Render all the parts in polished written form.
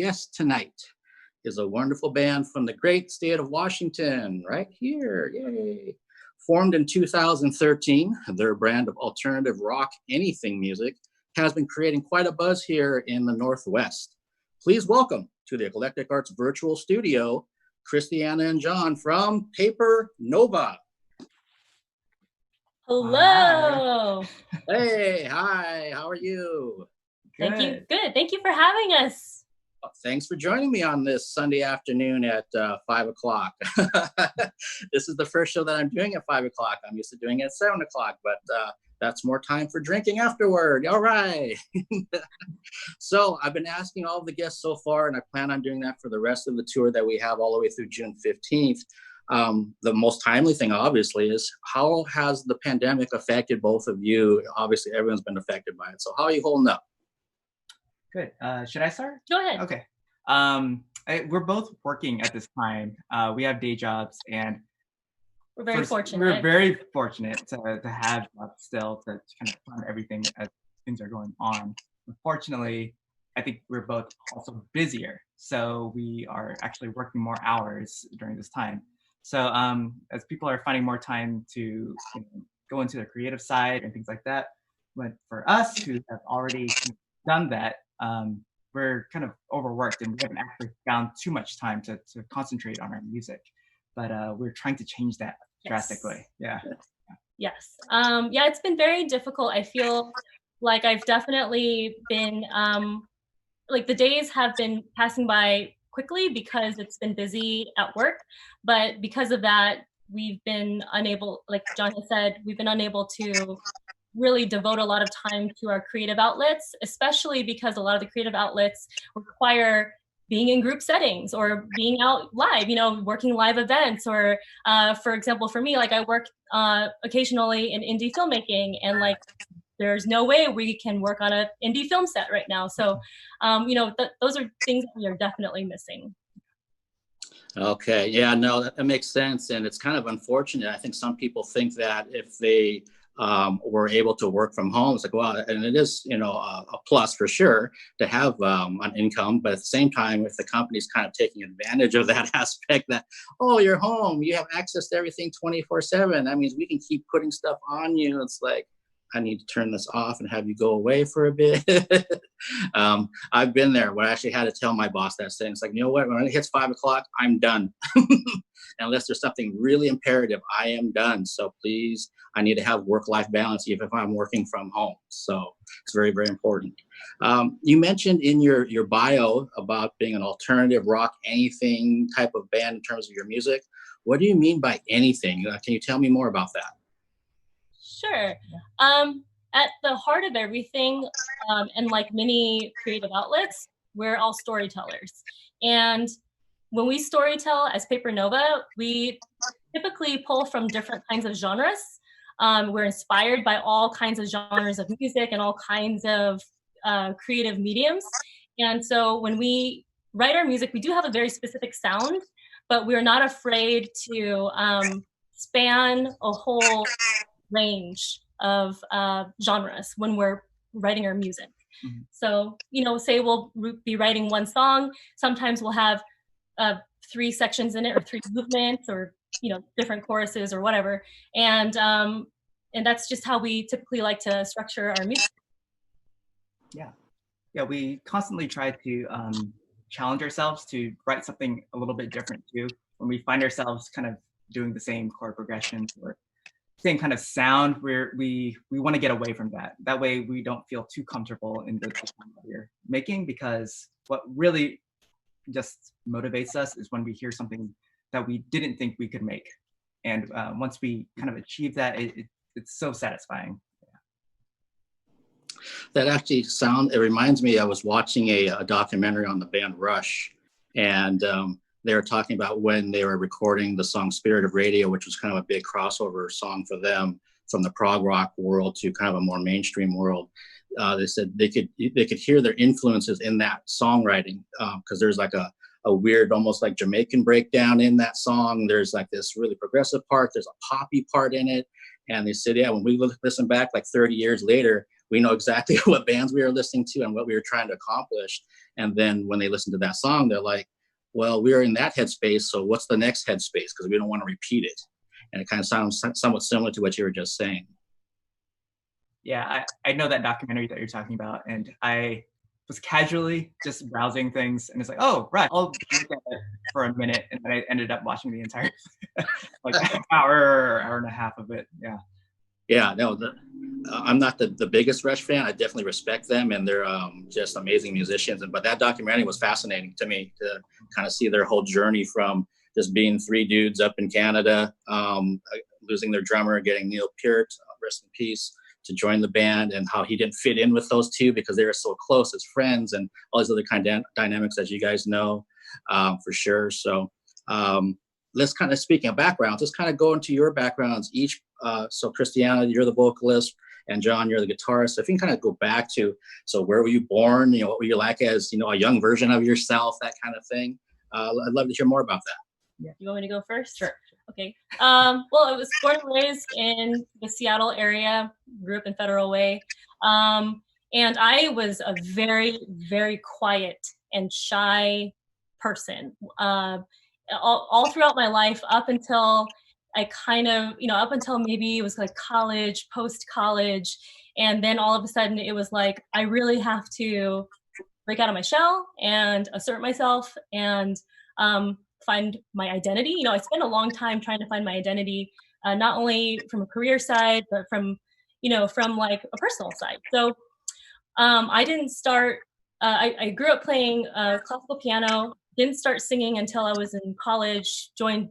guest tonight is a wonderful band from the great state of Washington, right here. Yay. Formed in 2013, their brand of alternative rock anything music has been creating quite a buzz here in the Northwest. Please welcome to the Eclectic Arts virtual studio, Christy Anna and John from Papernova. Hello. Hi. Hey, hi, how are you? Good. Thank you. Good. Thank you for having us. Well, thanks for joining me on this Sunday afternoon at 5 o'clock. This is the first show that I'm doing at 5 o'clock. I'm used to doing it at 7 o'clock, but that's more time for drinking afterward. All right. So I've been asking all of the guests so far, and I plan on doing that for the rest of the tour that we have all the way through June 15th. The most timely thing, obviously, is how has the pandemic affected both of you? Obviously, everyone's been affected by it. So how are you holding up? Good. Should I start? Go ahead. Okay. We're both working at this time. We have day jobs, and we're very fortunate. We're very fortunate to have jobs still to kind of fund everything as things are going on. Unfortunately, I think we're both also busier, so we are actually working more hours during this time. So as people are finding more time to go into the creative side and things like that, but for us who have already done that, we're kind of overworked and we haven't actually found too much time to concentrate on our music. But we're trying to change that drastically. Yeah. Yes. Yeah, it's been very difficult. I feel like I've definitely been, like the days have been passing by quickly because it's been busy at work. But because of that, we've been unable, like John has said, we've been unable to really devote a lot of time to our creative outlets, especially because a lot of the creative outlets require being in group settings or being out live, working live events. Or for example, for me, like I work occasionally in indie filmmaking, and like there's no way we can work on an indie film set right now. So, those are things that we are definitely missing. Okay, yeah, no, that makes sense. And it's kind of unfortunate. I think some people think that if they were able to work from home, it's like, well, and it is, a plus for sure to have an income. But at the same time, if the company's kind of taking advantage of that aspect that, oh, you're home, you have access to everything 24/7. That means we can keep putting stuff on you. It's like, I need to turn this off and have you go away for a bit. I've been there where I actually had to tell my boss that thing. It's like, you know what, when it hits 5 o'clock, I'm done. Unless there's something really imperative, I am done. So please, I need to have work-life balance even if I'm working from home. So it's very, very important. You mentioned in your bio about being an alternative rock, anything type of band in terms of your music. What do you mean by anything? Can you tell me more about that? Sure. At the heart of everything, and like many creative outlets, we're all storytellers. And when we storytell as Papernova, we typically pull from different kinds of genres. We're inspired by all kinds of genres of music and all kinds of creative mediums. And so when we write our music, we do have a very specific sound, but we're not afraid to span a whole range of genres when we're writing our music. Mm-hmm. So, say we'll be writing one song, sometimes we'll have 3 sections in it or 3 movements or, different choruses or whatever. And that's just how we typically like to structure our music. Yeah, we constantly try to challenge ourselves to write something a little bit different too. When we find ourselves kind of doing the same chord progressions or same kind of sound, we want to get away from that. That way we don't feel too comfortable in the sound that we're making, because what really just motivates us is when we hear something that we didn't think we could make. And once we kind of achieve that, it's so satisfying. That actually it reminds me, I was watching a documentary on the band Rush, and they were talking about when they were recording the song Spirit of Radio, which was kind of a big crossover song for them from the prog rock world to kind of a more mainstream world. They said they could hear their influences in that songwriting, because there's like a weird, almost like Jamaican breakdown in that song. There's like this really progressive part. There's a poppy part in it. And they said, yeah, when we listen back like 30 years later, we know exactly what bands we were listening to and what we were trying to accomplish. And then when they listen to that song, they're like, well, we're in that headspace, so what's the next headspace? Because we don't want to repeat it. And it kind of sounds somewhat similar to what you were just saying. Yeah, I know that documentary that you're talking about, and I was casually just browsing things, and it's like, oh, right, I'll look at it for a minute, and then I ended up watching the entire, like, hour and a half of it. Yeah. Yeah, no, I'm not the biggest Rush fan. I definitely respect them, and they're just amazing musicians. But that documentary was fascinating to me to kind of see their whole journey from just being three dudes up in Canada, losing their drummer, getting Neil Peart, rest in peace, to join the band, and how he didn't fit in with those two because they were so close as friends, and all these other kind of dynamics that you guys know, for sure. So let's kind of, speaking of backgrounds, let's kind of go into your backgrounds each. So Christy Anna, you're the vocalist, and John, you're the guitarist. So if you can kind of go back to, so where were you born? You know, what were you like as, you know, a young version of yourself, that kind of thing. I'd love to hear more about that. Yeah. You want me to go first? Sure. Okay. Well, I was born and raised in the Seattle area, grew up in Federal Way. And I was a very, very quiet and shy person. All throughout my life, up until I kind of, you know, up until maybe it was like college, post-college. And then all of a sudden it was like, I really have to break out of my shell and assert myself and find my identity. You know, I spent a long time trying to find my identity, not only from a career side, but from, you know, from like a personal side. So I didn't start, I grew up playing classical piano, didn't start singing until I was in college, joined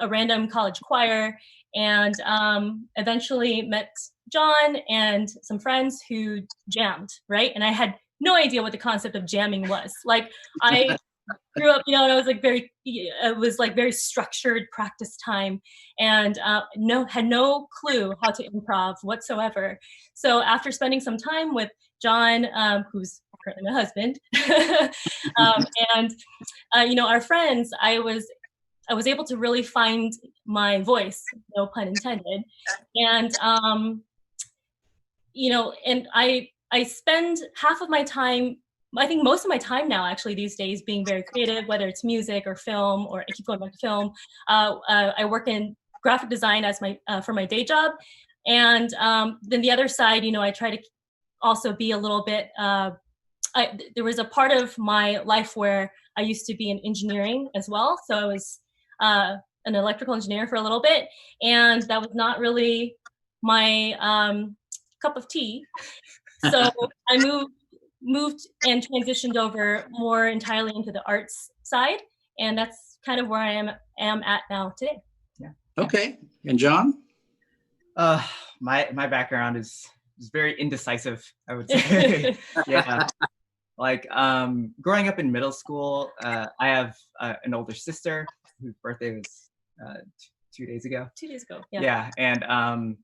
a random college choir, and eventually met John and some friends who jammed, right? And I had no idea what the concept of jamming was. Like, I grew up, you know, and I was like it was like very structured practice time, and had no clue how to improv whatsoever. So after spending some time with John, who's currently my husband, and you know, our friends, I was able to really find my voice, no pun intended, and you know, and I spend half of my time, I think most of my time now actually these days, being very creative, whether it's music or film, or I keep going back to film. I work in graphic design as my for my day job, and then the other side, you know, I try to also be a little bit. There was a part of my life where I used to be in engineering as well, so I was an electrical engineer for a little bit, and that was not really my cup of tea. So I moved and transitioned over more entirely into the arts side, and that's kind of where I am at now today. Yeah. Okay. And John? My background is very indecisive, I would say. Yeah. Like growing up in middle school, I have an older sister whose birthday was 2 days ago. 2 days ago. Yeah. Yeah, and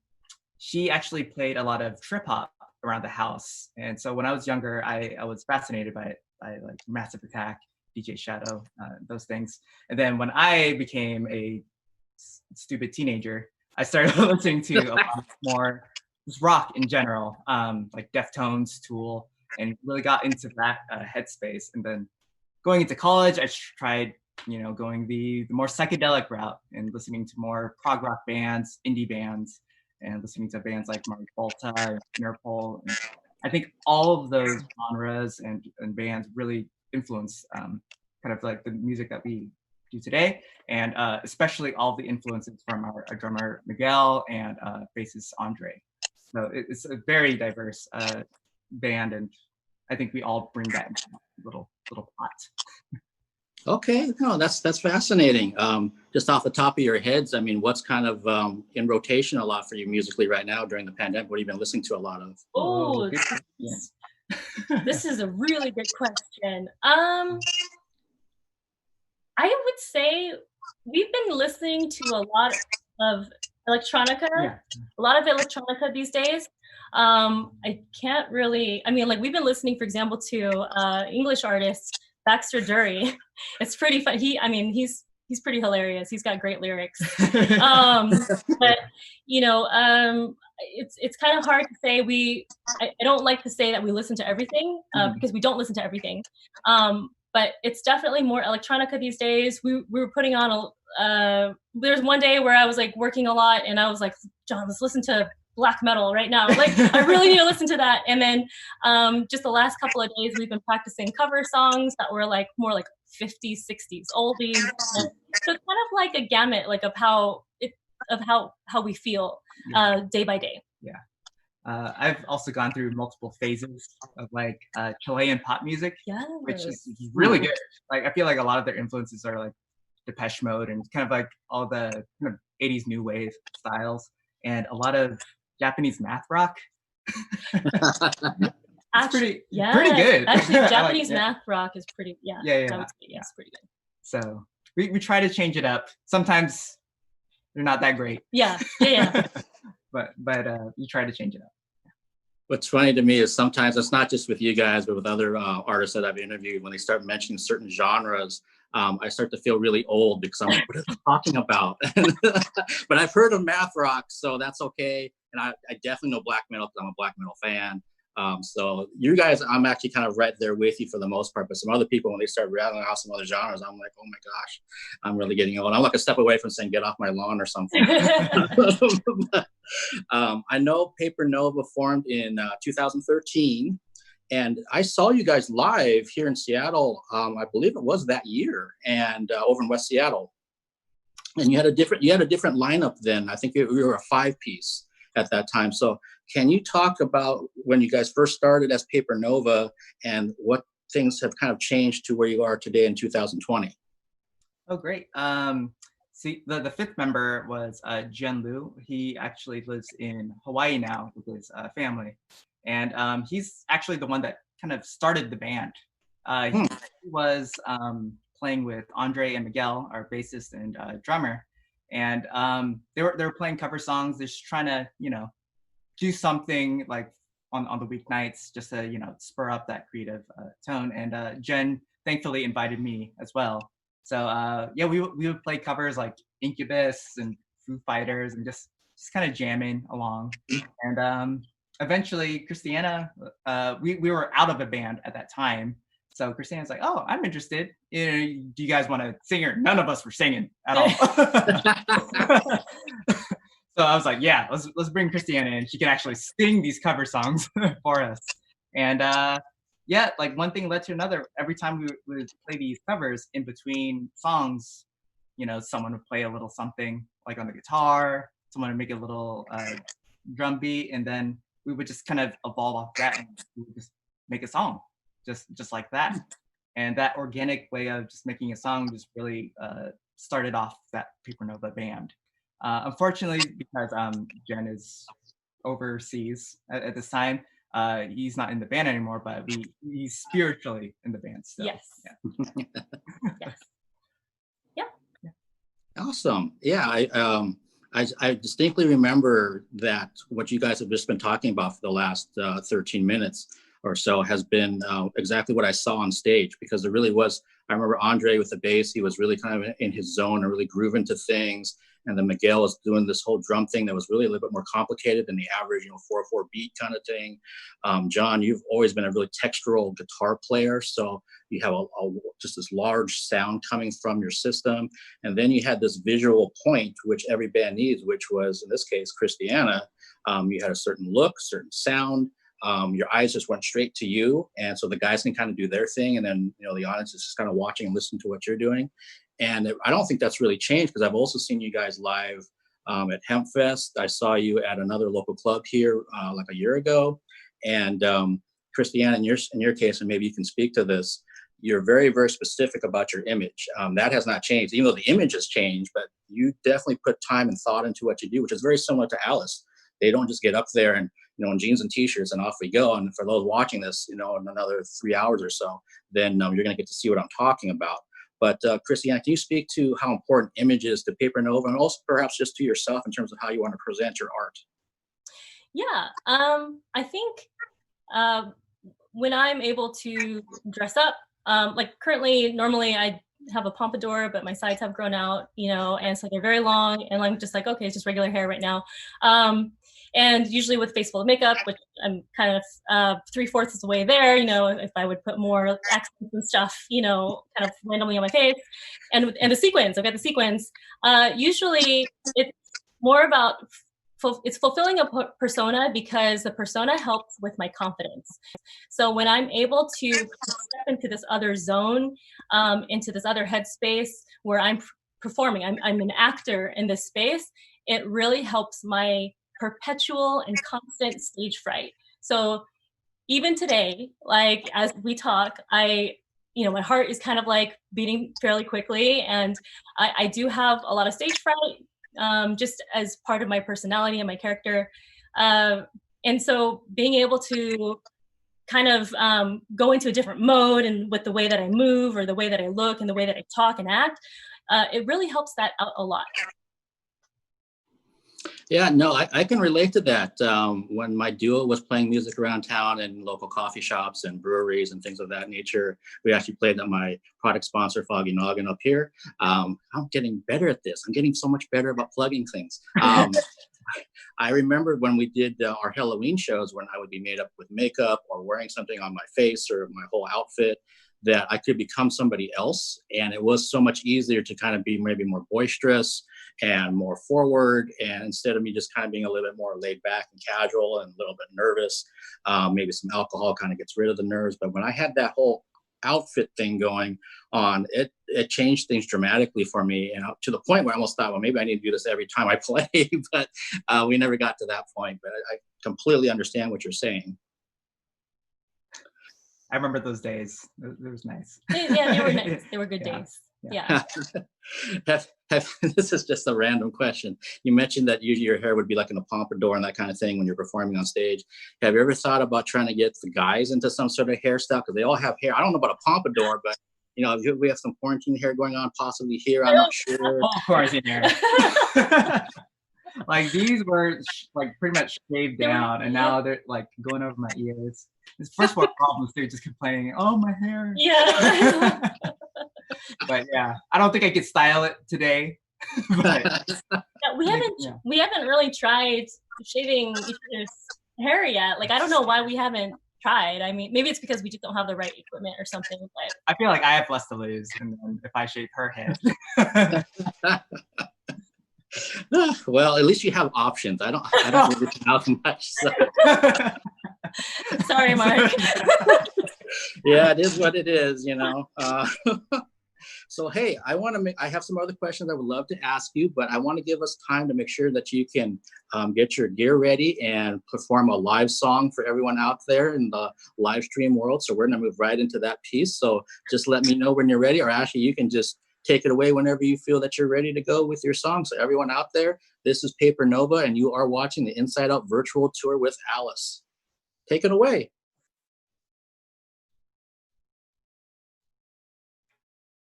she actually played a lot of trip hop around the house, and so when I was younger, I was fascinated by it, by like Massive Attack, DJ Shadow, those things. And then when I became a stupid teenager, I started listening to a lot more just rock in general, like Deftones, Tool, and really got into that headspace. And then going into college, I tried, you know, going the more psychedelic route and listening to more prog rock bands, indie bands, and listening to bands like Mari Volta, Interpol. And I think all of those genres and bands really influence kind of like the music that we do today, and especially all the influences from our drummer Miguel and bassist Andre. So it's a very diverse band, and I think we all bring that into a little pot. Okay, no, that's fascinating. Just off the top of your heads, I mean, what's kind of in rotation a lot for you musically right now during the pandemic? What have you been listening to a lot of? Oh, this is a really good question. I would say we've been listening to a lot of electronica, a lot of electronica these days. I can't really, I mean, like, we've been listening, for example, to English artist Baxter Dury. It's pretty fun. He's pretty hilarious. He's got great lyrics. But you know, it's kind of hard to say. I don't like to say that we listen to everything because we don't listen to everything. But it's definitely more electronica these days. We were putting on there's one day where I was like working a lot and I was like, John, let's listen to black metal right now. Like, I really need to listen to that. And then just the last couple of days, we've been practicing cover songs that were like more like 50s, 60s, oldies. So it's kind of like a gamut, like of how we feel day by day. Yeah. I've also gone through multiple phases of like Chilean pop music, which is really good. Like, I feel like a lot of their influences are like Depeche Mode and kind of like all the kind of 80s new wave styles, and a lot of Japanese math rock. Pretty good. Actually, Japanese math rock is pretty, it's pretty good. So we try to change it up. Sometimes they're not that great. Yeah. but you try to change it up. What's funny to me is sometimes it's not just with you guys, but with other artists that I've interviewed, when they start mentioning certain genres, I start to feel really old because I'm like, what are they talking about? But I've heard of math rock, so that's okay. And I definitely know black metal because I'm a black metal fan. So you guys, I'm actually kind of right there with you for the most part. But some other people, when they start rattling out some other genres, I'm like, oh my gosh, I'm really getting old. I'm like a step away from saying, get off my lawn or something. I know Papernova formed in 2013. And I saw you guys live here in Seattle. I believe it was that year, and over in West Seattle. And you had a different lineup then. I think you were a 5-piece at that time. So can you talk about when you guys first started as Papernova and what things have kind of changed to where you are today in 2020? Oh, great. See, the fifth member was Jen Liu. He actually lives in Hawaii now with his family. And he's actually the one that kind of started the band. He was playing with Andre and Miguel, our bassist and drummer. And they were playing cover songs, just trying to, do something like on the weeknights, just to, spur up that creative tone. And Jen thankfully invited me as well. So we would play covers like Incubus and Foo Fighters and just kind of jamming along. And eventually Christy Anna, we were out of a band at that time. So Christina's like, oh, I'm interested. Do you guys want to sing? Or none of us were singing at all. So I was like, yeah, let's bring Christiana in. She can actually sing these cover songs for us. And like one thing led to another. Every time we would play these covers, in between songs, someone would play a little something like on the guitar, someone would make a little drum beat, and then we would just kind of evolve off that and we would just make a song, just like that. And that organic way of just making a song just really started off that Papernova band. Unfortunately, because Jen is overseas at this time, he's not in the band anymore, but he's spiritually in the band still. Yes. Yeah. Yes. Yeah. Awesome. Yeah. I distinctly remember that what you guys have just been talking about for the last 13 minutes or so has been exactly what I saw on stage, because it really was. I remember Andre with the bass, he was really kind of in his zone and really grooving to things. And then Miguel was doing this whole drum thing that was really a little bit more complicated than the average, 4/4 beat kind of thing. John, you've always been a really textural guitar player. So you have just this large sound coming from your system. And then you had this visual point, which every band needs, which was, in this case, Christiana. You had a certain look, certain sound. Your eyes just went straight to you. And so the guys can kind of do their thing. And then, the audience is just kind of watching and listening to what you're doing. And I don't think that's really changed, because I've also seen you guys live at Hempfest. I saw you at another local club here like a year ago. And Christiana, in your case, and maybe you can speak to this, you're very, very specific about your image. That has not changed, even though the image has changed, but you definitely put time and thought into what you do, which is very similar to Alice. They don't just get up there and, in jeans and t-shirts and off we go. And for those watching this, in another 3 hours or so, then you're going to get to see what I'm talking about. But Christiana, can you speak to how important image is to Papernova, and also perhaps just to yourself in terms of how you want to present your art? Yeah, I think when I'm able to dress up, like currently, normally I have a pompadour, but my sides have grown out, you know, and so they're very long, and I'm just like, okay, it's just regular hair right now. And usually with face full of makeup, which I'm kind of 3/4 of the way there, you know, if I would put more accents and stuff, you know, kind of randomly on my face, and the sequins, I've got the sequins. Usually it's more about it's fulfilling a persona, because the persona helps with my confidence. So when I'm able to step into this other zone, into this other headspace where I'm performing, I'm an actor in this space, it really helps my perpetual and constant stage fright. So even today, like as we talk, you know, my heart is kind of like beating fairly quickly, and I do have a lot of stage fright, just as part of my personality and my character. And so being able to kind of go into a different mode, and with the way that I move or the way that I look and the way that I talk and act, it really helps that out a lot. Yeah, no, I can relate to that. When my duo was playing music around town in local coffee shops and breweries and things of that nature, we actually played at my product sponsor, Foggy Noggin, up here. I'm getting better at this. I'm getting so much better about plugging things. I remember when we did our Halloween shows, when I would be made up with makeup or wearing something on my face or my whole outfit, that I could become somebody else. And it was so much easier to kind of be maybe more boisterous and more forward. And instead of me just kind of being a little bit more laid back and casual and a little bit nervous, maybe some alcohol kind of gets rid of the nerves. But when I had that whole outfit thing going on, it changed things dramatically for me, and to the point where I almost thought, well, maybe I need to do this every time I play. But we never got to that point. But I completely understand what you're saying. I remember those days. It was nice. Yeah, they were nice. They were good days. Yeah. This is just a random question. You mentioned that usually your hair would be like in a pompadour and that kind of thing when you're performing on stage. Have you ever thought about trying to get the guys into some sort of hairstyle? Because they all have hair. I don't know about a pompadour, but you know, we have some quarantine hair going on possibly here. I'm not sure. All quarantine hair. Like these were like pretty much shaved down, and now they're like going over my ears. This first world problems, they're just complaining, oh, my hair. Yeah. But yeah, I don't think I could style it today. But yeah, we haven't really tried shaving each other's hair yet. Like, I don't know why we haven't tried. I mean, maybe it's because we just don't have the right equipment or something. But I feel like I have less to lose, and if I shave her head. Well, at least you have options. I don't really have much. So. Sorry, Mark. Yeah, it is what it is, you know. So, hey, I have some other questions I would love to ask you, but I want to give us time to make sure that you can get your gear ready and perform a live song for everyone out there in the live stream world. So we're going to move right into that piece. So just let me know when you're ready, or actually you can just take it away whenever you feel that you're ready to go with your song. So everyone out there, this is Papernova, and you are watching the Inside Out virtual tour with Alice. Take it away.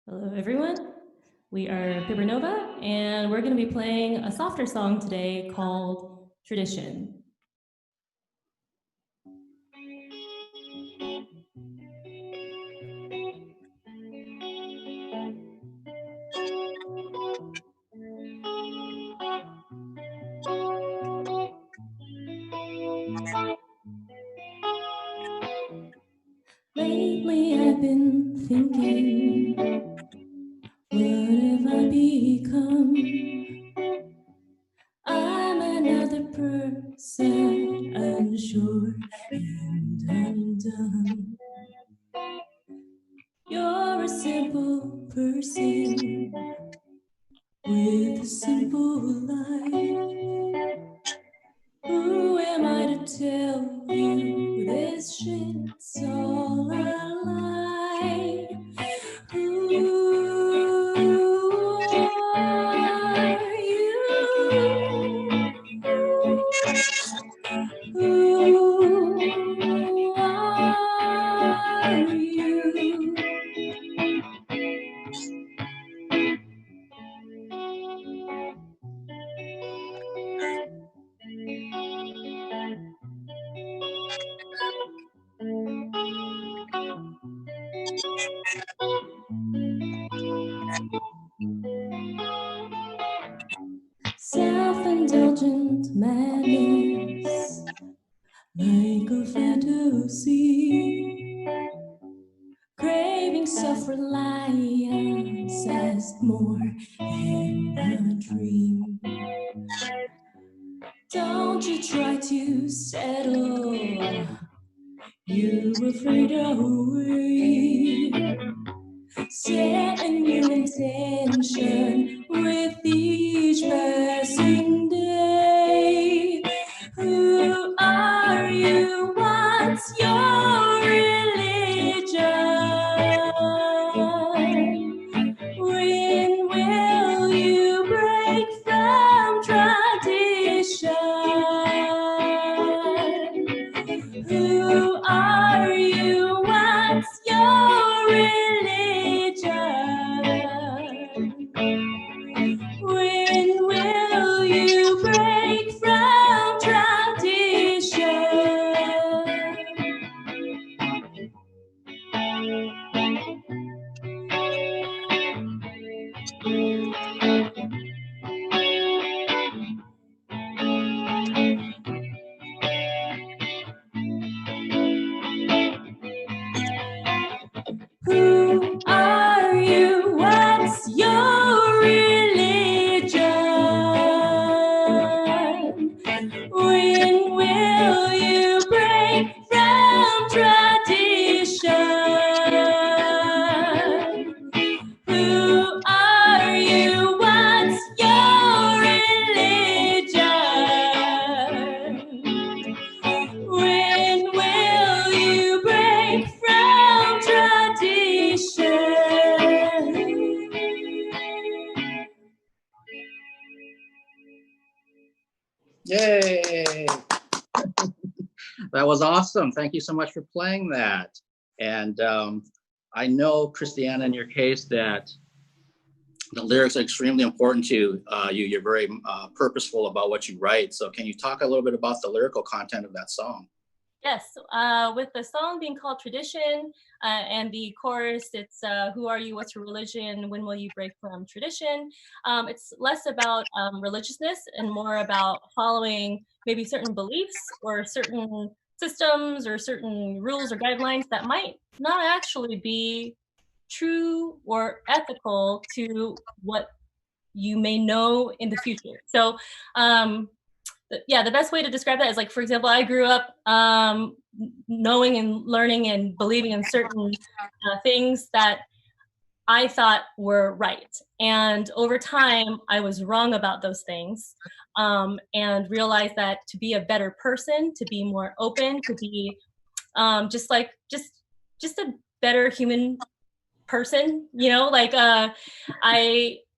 Hello, everyone. We are Papernova, and we're going to be playing a softer song today called Tradition. Lately I've been thinking, what have I become? I'm another person, unsure and undone. You're a simple person with a simple life. Who am I to tell you this shit's all a lie? Who are you? Who are you? madness, like a fantasy, craving self-reliance as more in a dream. Don't you try to settle, you're afraid away. Set a new intention with each passing day. Who are you? What's your religion? When will you break from tradition? Who are you? What's your religion? When will you break from tradition? Who are you? What's your religion? When will you break from tradition? Who are you? What's your religion? When will you break from tradition? Yay! That was awesome. Thank you so much for playing that. And I know, Christiana, in your case, that the lyrics are extremely important to you. You're very purposeful about what you write. So can you talk a little bit about the lyrical content of that song? Yes, with the song being called Tradition, and the chorus, it's who are you, what's your religion, when will you break from tradition? It's less about religiousness and more about following maybe certain beliefs or certain systems or certain rules or guidelines that might not actually be true or ethical to what you may know in the future. So yeah, the best way to describe that is, like, for example, I grew up knowing and learning and believing in certain things that I thought were right. And over time, I was wrong about those things, and realized that to be a better person, to be more open, to be just a better human person, you know, like I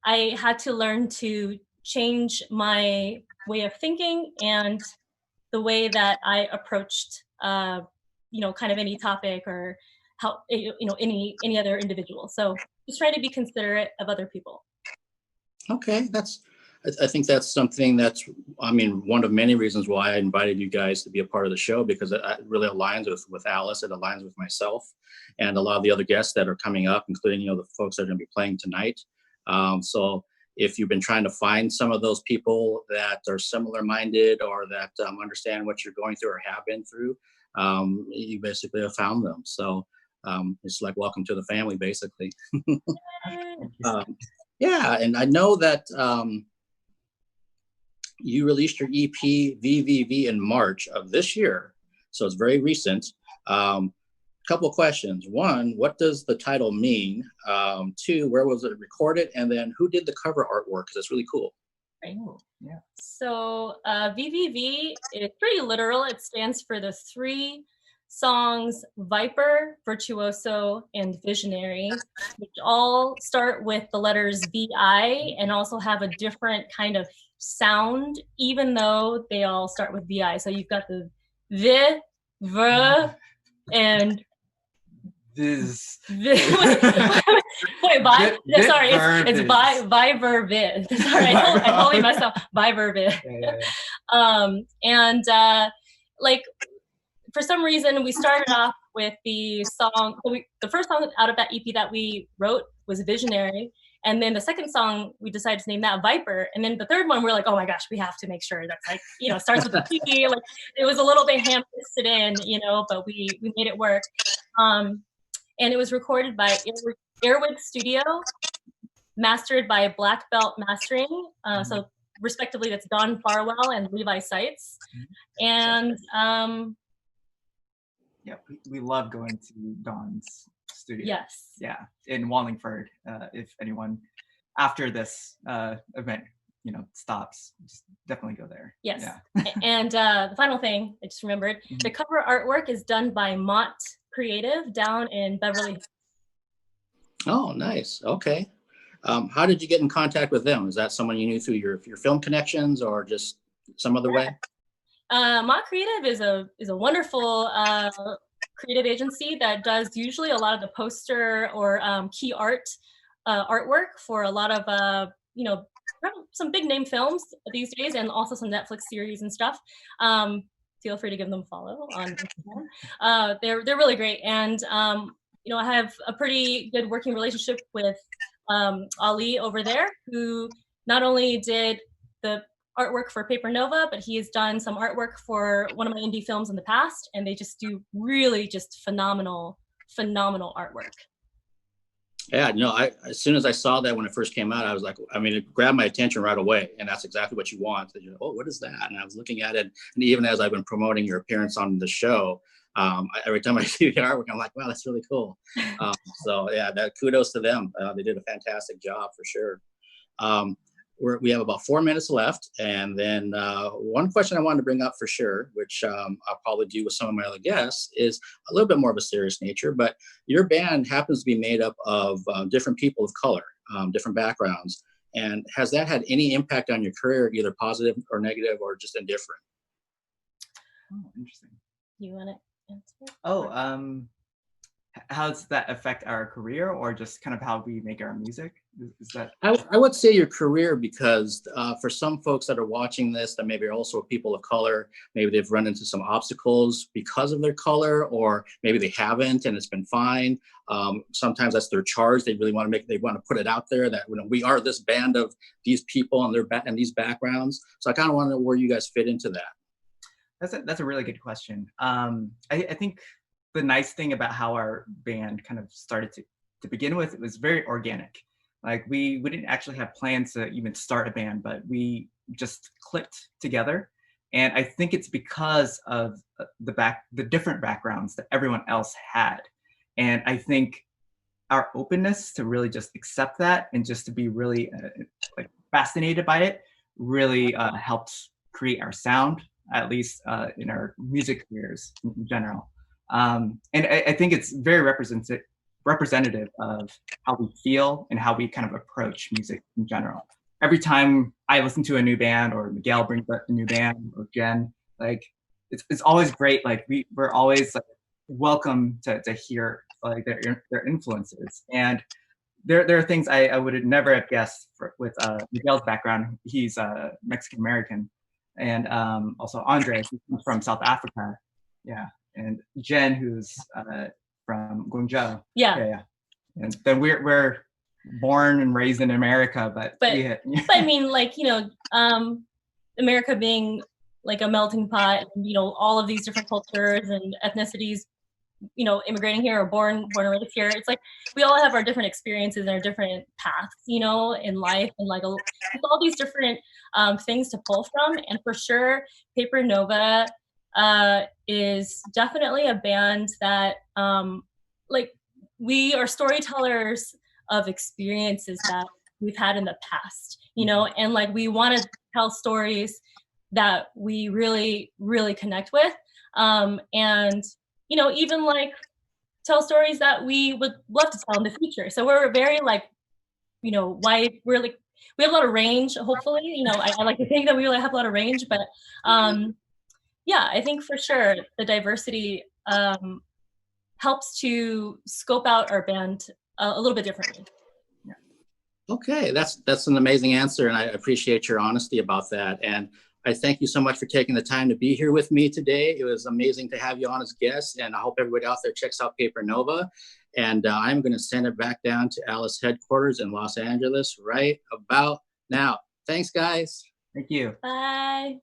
had to learn to change my way of thinking and the way that I approached, you know, kind of any topic or how, you know, any other individual. So just try to be considerate of other people. Okay, I think that's something that's, I mean, one of many reasons why I invited you guys to be a part of the show, because it really aligns with Alice, it aligns with myself and a lot of the other guests that are coming up, including, you know, the folks that are going to be playing tonight. So if you've been trying to find some of those people that are similar minded or that understand what you're going through or have been through, you basically have found them. So it's like, welcome to the family, basically. Yeah, and I know that you released your EP VVV in March of this year, so it's very recent. Couple of questions. One, what does the title mean? Two, where was it recorded? And then who did the cover artwork? Because it's really cool. Right. Yeah. So VVV is pretty literal. It stands for the three songs Viper, Virtuoso, and Visionary, which all start with the letters VI and also have a different kind of sound, even though they all start with VI. So you've got the V, V, and This. Wait, sorry, it's Viber Vid. Sorry, I totally messed up. Viber Vid. And like, for some reason, we started off with the song. The first song out of that EP that we wrote was Visionary, And then the second song, we decided to name that Viper. And then the third one, we're like, oh my gosh, we have to make sure that's like, you know, starts with a P. Like, it was a little bit ham-fisted in, you know, but we made it work. And it was recorded by Earwig Studio, mastered by Black Belt Mastering. So respectively, that's Don Farwell and Levi Seitz. And yeah, we love going to Don's studio. yes. Yeah, in Wallingford. If anyone after this event, you know, stops, just definitely go there. Yes. Yeah. And the final thing I just remembered, the cover artwork is done by Mott Creative down in Beverly Hills. Oh, nice. Okay. How did you get in contact with them? Is that someone you knew through your film connections or just some other way? Mott Creative is a wonderful creative agency that does usually a lot of the poster or key artwork for a lot of you know, some big name films these days, and also some Netflix series and stuff. Feel free to give them a follow on Instagram. They're really great, and you know, I have a pretty good working relationship with Ali over there, who not only did the artwork for Papernova, but he has done some artwork for one of my indie films in the past, and they just do really just phenomenal artwork. Yeah, no, as soon as I saw that when it first came out, I was like, I mean, it grabbed my attention right away. And that's exactly what you want. You're, oh, what is that? And I was looking at it. And even as I've been promoting your appearance on the show, every time I see the artwork, I'm like, wow, that's really cool. So yeah, kudos to them. They did a fantastic job for sure. We have about 4 minutes left. And then one question I wanted to bring up for sure, which I'll probably do with some of my other guests, is a little bit more of a serious nature, but your band happens to be made up of different people of color, different backgrounds. And has that had any impact on your career, either positive or negative or just indifferent? Oh, interesting. You want to answer? Oh, how does that affect our career, or just kind of how we make our music? Is that? I would say your career, because for some folks that are watching this that maybe are also people of color, maybe they've run into some obstacles because of their color, or maybe they haven't and it's been fine. Sometimes that's their charge. They really want to put it out there that, you know, we are this band of these people and these backgrounds. So I kind of want to know where you guys fit into that. That's a really good question. I think the nice thing about how our band kind of started to begin with, it was very organic. Like we didn't actually have plans to even start a band, but we just clicked together. And I think it's because of the different backgrounds that everyone else had. And I think our openness to really just accept that and just to be really like fascinated by it really helped create our sound, at least in our music careers in general. And I think it's very representative of how we feel and how we kind of approach music in general. Every time I listen to a new band, or Miguel brings up a new band, or Jen, like it's always great. Like we're always like welcome to hear like their influences. And there are things I would never have guessed with Miguel's background. He's Mexican American, and also Andre, who's from South Africa. Yeah. And Jen, who's from Guangzhou. Yeah. And then we're born and raised in America, but I mean, like, you know, America being like a melting pot, and, you know, all of these different cultures and ethnicities, you know, immigrating here or born and raised here. It's like we all have our different experiences and our different paths, you know, in life, and like all these different things to pull from. And for sure, Papernova is definitely a band that like we are storytellers of experiences that we've had in the past, you know, and like we want to tell stories that we really connect with, and you know, even like tell stories that we would love to tell in the future. So we're very like, you know, we have a lot of range, hopefully, you know. I like to think that we really have a lot of range, but yeah, I think for sure the diversity helps to scope out our band a little bit differently. Yeah. Okay, that's an amazing answer, and I appreciate your honesty about that. And I thank you so much for taking the time to be here with me today. It was amazing to have you on as guest, and I hope everybody out there checks out Papernova. And I'm going to send it back down to Alice headquarters in Los Angeles right about now. Thanks, guys. Thank you. Bye.